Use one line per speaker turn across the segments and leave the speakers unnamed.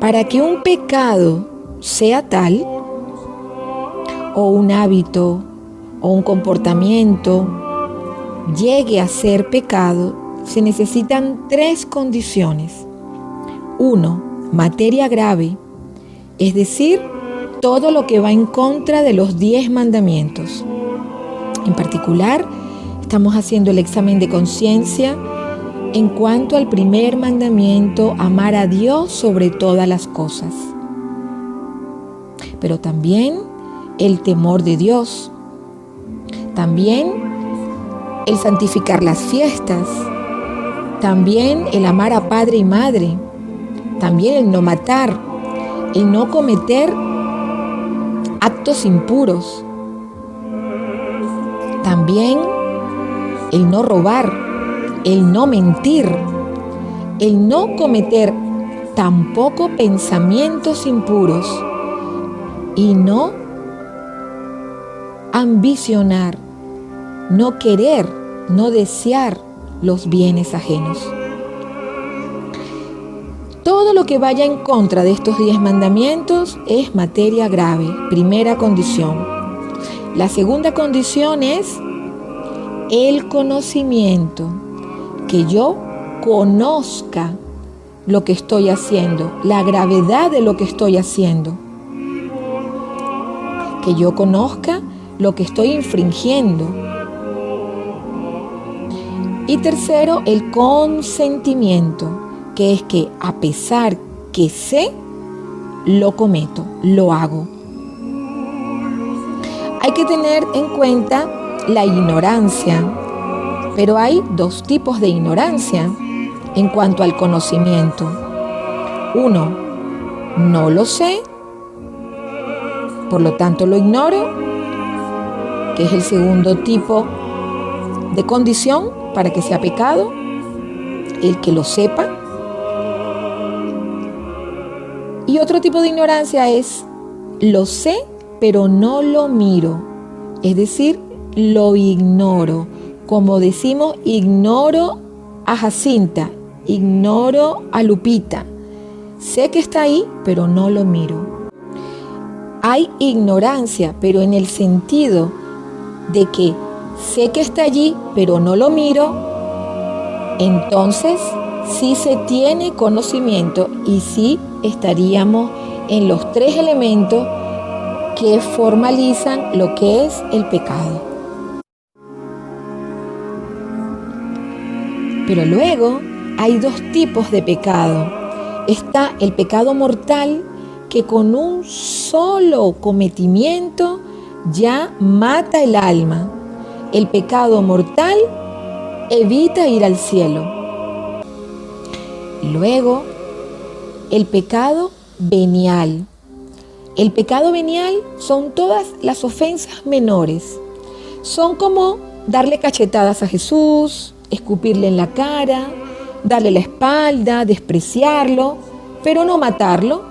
Para que un pecado sea tal, o un hábito, o un comportamiento llegue a ser pecado, se necesitan 3 condiciones. 1, materia grave, es decir, todo lo que va en contra de los 10 mandamientos. En particular, estamos haciendo el examen de conciencia en cuanto al primer mandamiento, amar a Dios sobre todas las cosas. Pero también el temor de Dios. También el santificar las fiestas. También el amar a padre y madre. También el no matar. El no cometer actos impuros. También el no robar, el no mentir, el no cometer tampoco pensamientos impuros y no ambicionar, no querer, no desear los bienes ajenos. Todo lo que vaya en contra de estos 10 mandamientos es materia grave, primera condición. La segunda condición es el conocimiento, que yo conozca lo que estoy haciendo, la gravedad de lo que estoy haciendo, que yo conozca lo que estoy infringiendo. Y tercero, el consentimiento, que es que a pesar que sé, lo cometo, lo hago. Hay que tener en cuenta la ignorancia, pero hay 2 tipos de ignorancia en cuanto al conocimiento. 1, no lo sé, por lo tanto lo ignoro, que es el segundo tipo de condición para que sea pecado, el que lo sepa. Y otro tipo de ignorancia es lo sé, pero no lo miro, es decir, lo ignoro. Como decimos, ignoro a Jacinta, ignoro a Lupita. Sé que está ahí, pero no lo miro. Hay ignorancia, pero en el sentido de que sé que está allí, pero no lo miro, entonces sí se tiene conocimiento y sí estaríamos en los 3 elementos que formalizan lo que es el pecado. Pero luego hay 2 tipos de pecado. Está el pecado mortal, que con un solo cometimiento ya mata el alma. El pecado mortal evita ir al cielo. Luego, el pecado venial. El pecado venial son todas las ofensas menores. Son como darle cachetadas a Jesús, escupirle en la cara, darle la espalda, despreciarlo, pero no matarlo.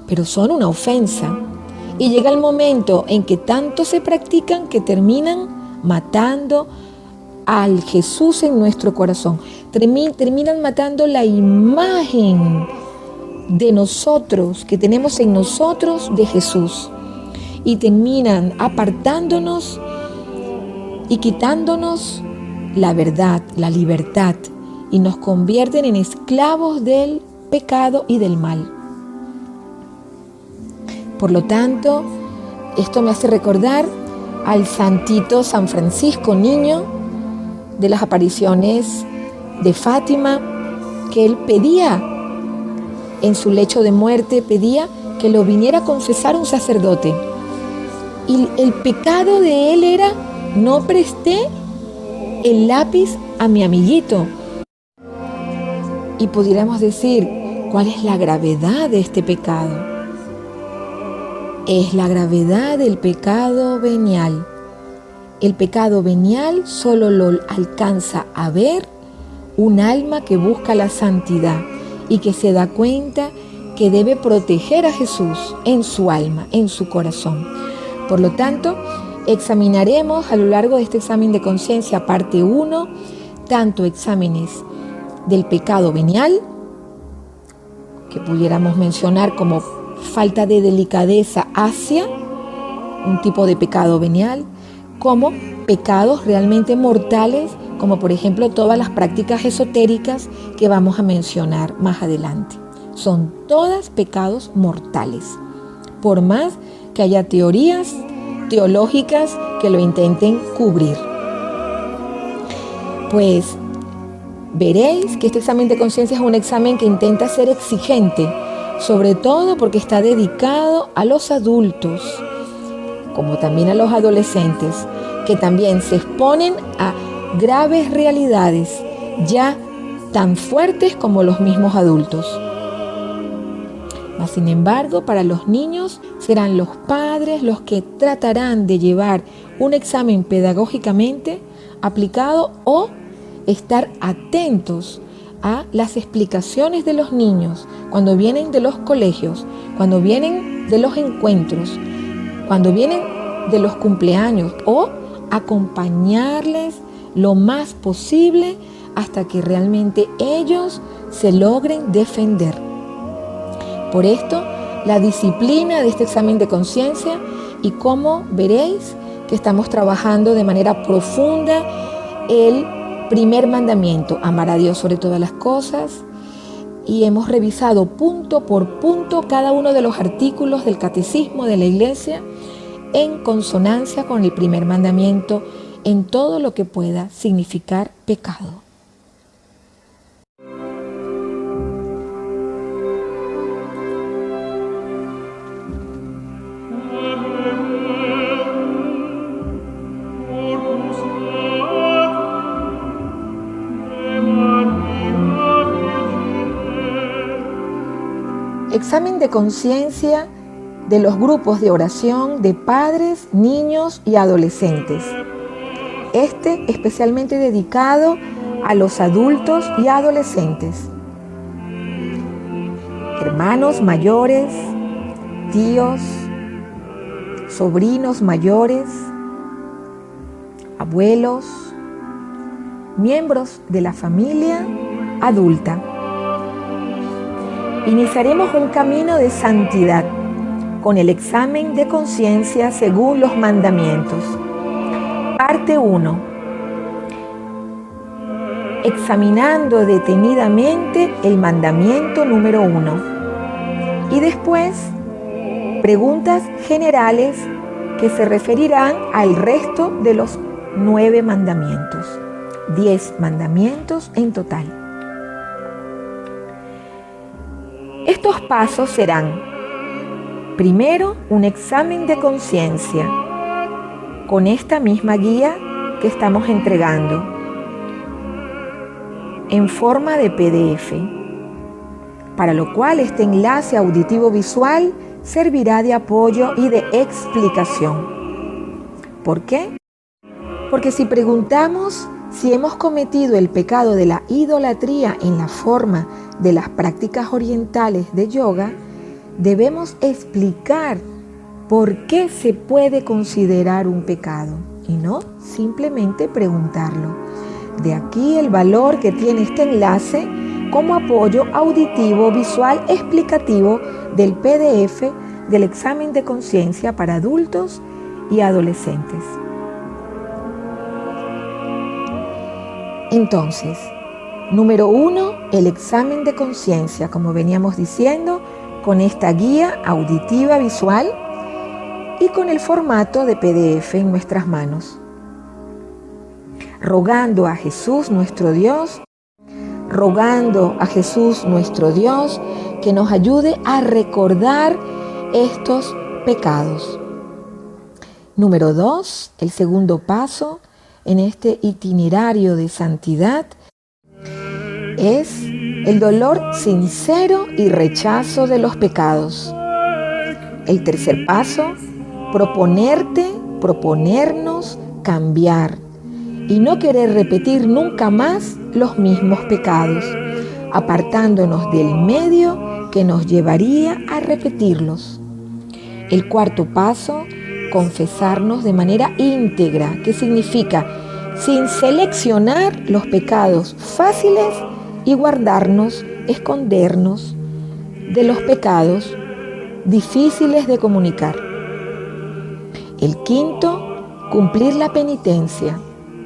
Pero son una ofensa. Y llega el momento en que tanto se practican que terminan matando al Jesús en nuestro corazón. Terminan matando la imagen de nosotros, que tenemos en nosotros de Jesús. Y terminan apartándonos y quitándonos la verdad, la libertad, y nos convierten en esclavos del pecado y del mal. Por lo tanto, esto me hace recordar al santito San Francisco Niño de las apariciones de Fátima, que él pedía en su lecho de muerte, pedía que lo viniera a confesar un sacerdote. Y el pecado de él era: no presté el lápiz a mi amiguito. Y pudiéramos decir, ¿cuál es la gravedad de este pecado? Es la gravedad del pecado venial. El pecado venial solo lo alcanza a ver un alma que busca la santidad y que se da cuenta que debe proteger a Jesús en su alma, en su corazón. Por lo tanto, examinaremos a lo largo de este examen de conciencia, parte 1, tanto exámenes del pecado venial, que pudiéramos mencionar como falta de delicadeza hacia un tipo de pecado venial, como pecados realmente mortales, como por ejemplo todas las prácticas esotéricas que vamos a mencionar más adelante. Son todas pecados mortales, por más que haya teorías teológicas que lo intenten cubrir. Pues veréis que este examen de conciencia es un examen que intenta ser exigente, sobre todo porque está dedicado a los adultos, como también a los adolescentes, que también se exponen a graves realidades ya tan fuertes como los mismos adultos. Mas, sin embargo, para los niños serán los padres los que tratarán de llevar un examen pedagógicamente aplicado o estar atentos a las explicaciones de los niños cuando vienen de los colegios, cuando vienen de los encuentros, cuando vienen de los cumpleaños, o acompañarles lo más posible hasta que realmente ellos se logren defender. Por esto, la disciplina de este examen de conciencia, y cómo veréis que estamos trabajando de manera profunda el primer mandamiento, amar a Dios sobre todas las cosas, y hemos revisado punto por punto cada uno de los artículos del catecismo de la Iglesia en consonancia con el primer mandamiento en todo lo que pueda significar pecado. Examen de conciencia de los grupos de oración de padres, niños y adolescentes. Este especialmente dedicado a los adultos y adolescentes. Hermanos mayores, tíos, sobrinos mayores, abuelos, miembros de la familia adulta. Iniciaremos un camino de santidad con el examen de conciencia según los mandamientos. Parte 1. Examinando detenidamente el mandamiento número 1. Y después, preguntas generales que se referirán al resto de los 9 mandamientos. 10 mandamientos en total. Estos pasos serán: primero, un examen de conciencia con esta misma guía que estamos entregando en forma de PDF, para lo cual este enlace auditivo visual servirá de apoyo y de explicación. ¿Por qué? Porque si preguntamos si hemos cometido el pecado de la idolatría en la forma de las prácticas orientales de yoga, debemos explicar por qué se puede considerar un pecado y no simplemente preguntarlo. De aquí el valor que tiene este enlace como apoyo auditivo visual explicativo del PDF del examen de conciencia para adultos y adolescentes. Entonces, número 1, el examen de conciencia, como veníamos diciendo, con esta guía auditiva visual y con el formato de PDF en nuestras manos. Rogando a Jesús nuestro Dios, que nos ayude a recordar estos pecados. Número 2, el segundo paso en este itinerario de santidad es el dolor sincero y rechazo de los pecados. El tercer paso, proponernos cambiar y no querer repetir nunca más los mismos pecados, apartándonos del medio que nos llevaría a repetirlos. El cuarto paso, confesarnos de manera íntegra, que significa sin seleccionar los pecados fáciles y guardarnos, escondernos de los pecados difíciles de comunicar. El quinto, cumplir la penitencia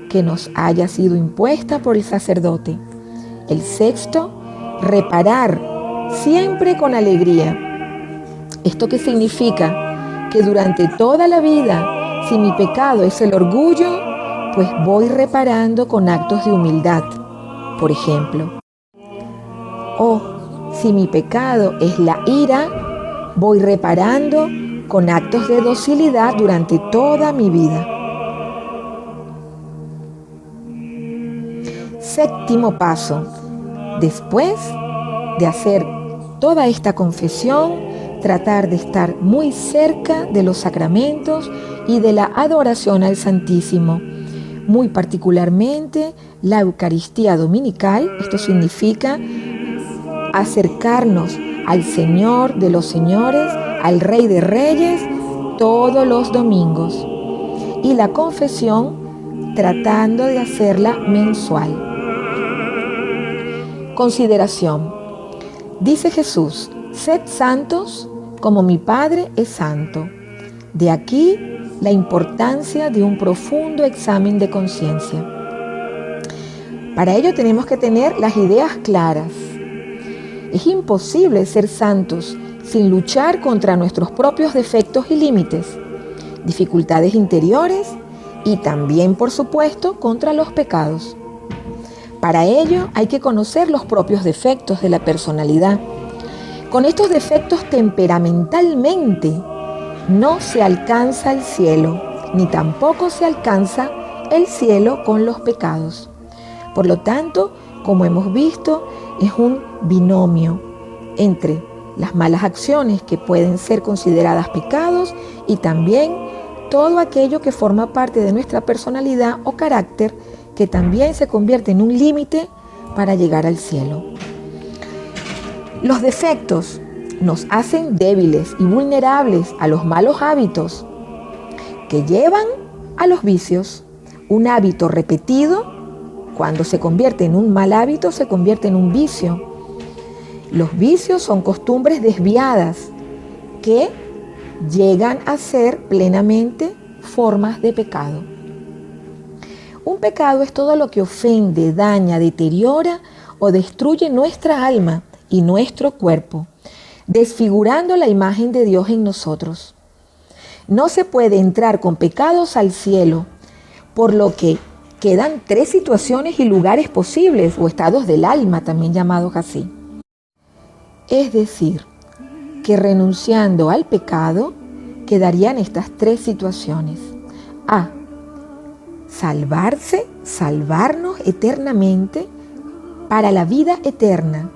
que nos haya sido impuesta por el sacerdote. El sexto, reparar siempre con alegría. ¿Esto qué significa? Que durante toda la vida, si mi pecado es el orgullo, pues voy reparando con actos de humildad, por ejemplo. O si mi pecado es la ira, voy reparando con actos de docilidad durante toda mi vida. Séptimo paso. Después de hacer toda esta confesión, tratar de estar muy cerca de los sacramentos y de la adoración al Santísimo, muy particularmente la Eucaristía dominical. Esto significa acercarnos al Señor de los señores, al Rey de Reyes, todos los domingos. Y la confesión, tratando de hacerla mensual. Consideración. Dice Jesús: sed santos como mi Padre es santo. De aquí la importancia de un profundo examen de conciencia. Para ello tenemos que tener las ideas claras. Es imposible ser santos sin luchar contra nuestros propios defectos y límites, dificultades interiores y también, por supuesto, contra los pecados. Para ello hay que conocer los propios defectos de la personalidad. Con estos defectos temperamentalmente no se alcanza el cielo, ni tampoco se alcanza el cielo con los pecados. Por lo tanto, como hemos visto, es un binomio entre las malas acciones que pueden ser consideradas pecados y también todo aquello que forma parte de nuestra personalidad o carácter, que también se convierte en un límite para llegar al cielo. Los defectos nos hacen débiles y vulnerables a los malos hábitos que llevan a los vicios. Un hábito repetido, cuando se convierte en un mal hábito, se convierte en un vicio. Los vicios son costumbres desviadas que llegan a ser plenamente formas de pecado. Un pecado es todo lo que ofende, daña, deteriora o destruye nuestra alma y nuestro cuerpo, desfigurando la imagen de Dios en nosotros. No se puede entrar con pecados al cielo, por lo que quedan 3 situaciones y lugares posibles, o estados del alma, también llamados así. Es decir, que renunciando al pecado, quedarían estas 3 situaciones. A. Salvarnos eternamente para la vida eterna,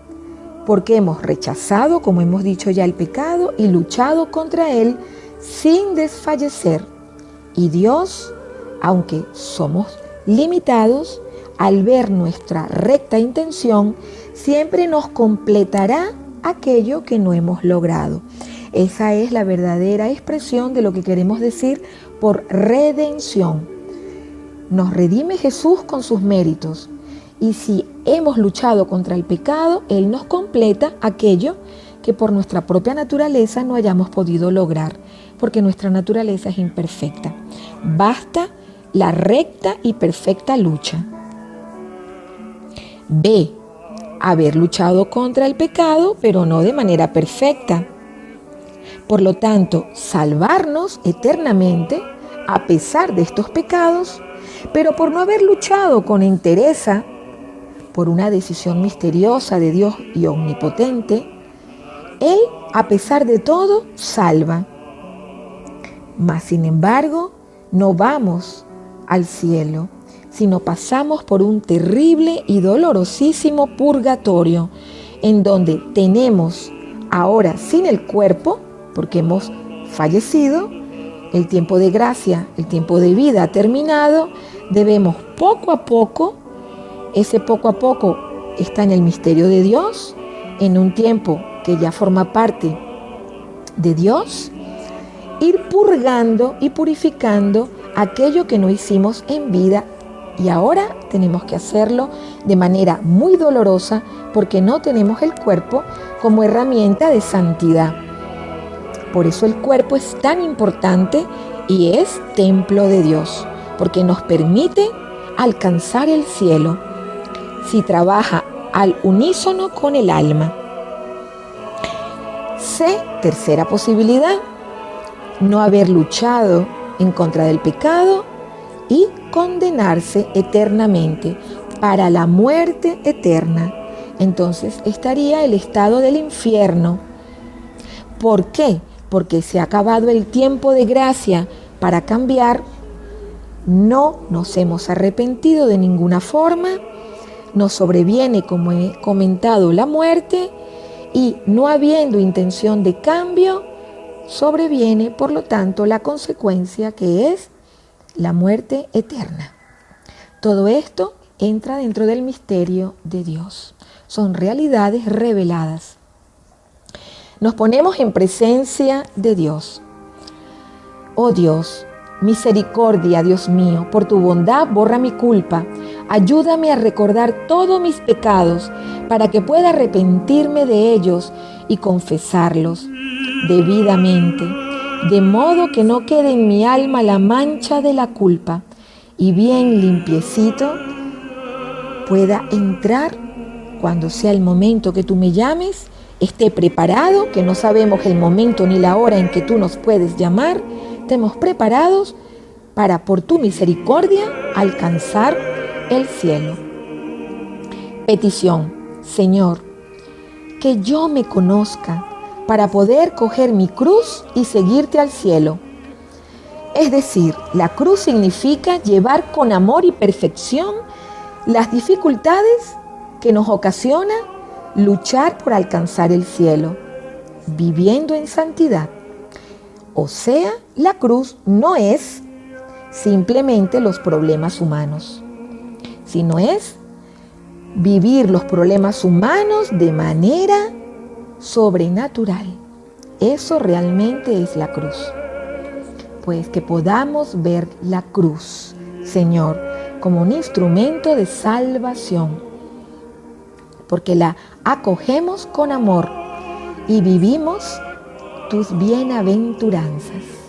porque hemos rechazado, como hemos dicho ya, el pecado y luchado contra él sin desfallecer. Y Dios, aunque somos limitados, al ver nuestra recta intención, siempre nos completará aquello que no hemos logrado. Esa es la verdadera expresión de lo que queremos decir por redención. Nos redime Jesús con sus méritos. Y si hemos luchado contra el pecado, Él nos completa aquello que por nuestra propia naturaleza no hayamos podido lograr, porque nuestra naturaleza es imperfecta. Basta la recta y perfecta lucha. B. Haber luchado contra el pecado, pero no de manera perfecta. Por lo tanto, salvarnos eternamente a pesar de estos pecados, pero por no haber luchado con entereza, por una decisión misteriosa de Dios y omnipotente, Él, a pesar de todo, salva. Mas, sin embargo, no vamos al cielo, sino pasamos por un terrible y dolorosísimo purgatorio, en donde tenemos ahora sin el cuerpo, porque hemos fallecido, el tiempo de gracia, el tiempo de vida ha terminado, debemos poco a poco, ese poco a poco está en el misterio de Dios, en un tiempo que ya forma parte de Dios, ir purgando y purificando aquello que no hicimos en vida Y ahora tenemos que hacerlo de manera muy dolorosa porque no tenemos el cuerpo como herramienta de santidad. Por eso el cuerpo es tan importante y es templo de Dios, porque nos permite alcanzar el cielo si trabaja al unísono con el alma. C, tercera posibilidad, no haber luchado en contra del pecado y condenarse eternamente para la muerte eterna. Entonces estaría el estado del infierno. ¿Por qué? Porque se ha acabado el tiempo de gracia para cambiar. No nos hemos arrepentido de ninguna forma. Nos sobreviene, como he comentado, la muerte y no habiendo intención de cambio, sobreviene, por lo tanto, la consecuencia que es la muerte eterna. Todo esto entra dentro del misterio de Dios. Son realidades reveladas. Nos ponemos en presencia de Dios. Oh Dios, misericordia, Dios mío, por tu bondad borra mi culpa. Ayúdame a recordar todos mis pecados para que pueda arrepentirme de ellos y confesarlos debidamente, de modo que no quede en mi alma la mancha de la culpa y bien limpiecito pueda entrar cuando sea el momento que tú me llames, esté preparado, que no sabemos el momento ni la hora en que tú nos puedes llamar, estemos preparados para, por tu misericordia, alcanzar el cielo. Petición: Señor, que yo me conozca para poder coger mi cruz y seguirte al cielo. Es decir, la cruz significa llevar con amor y perfección las dificultades que nos ocasiona luchar por alcanzar el cielo, viviendo en santidad. O sea, la cruz no es simplemente los problemas humanos, sino es vivir los problemas humanos de manera sobrenatural. Eso realmente es la cruz. Pues que podamos ver la cruz, Señor, como un instrumento de salvación, porque la acogemos con amor y vivimos tus bienaventuranzas.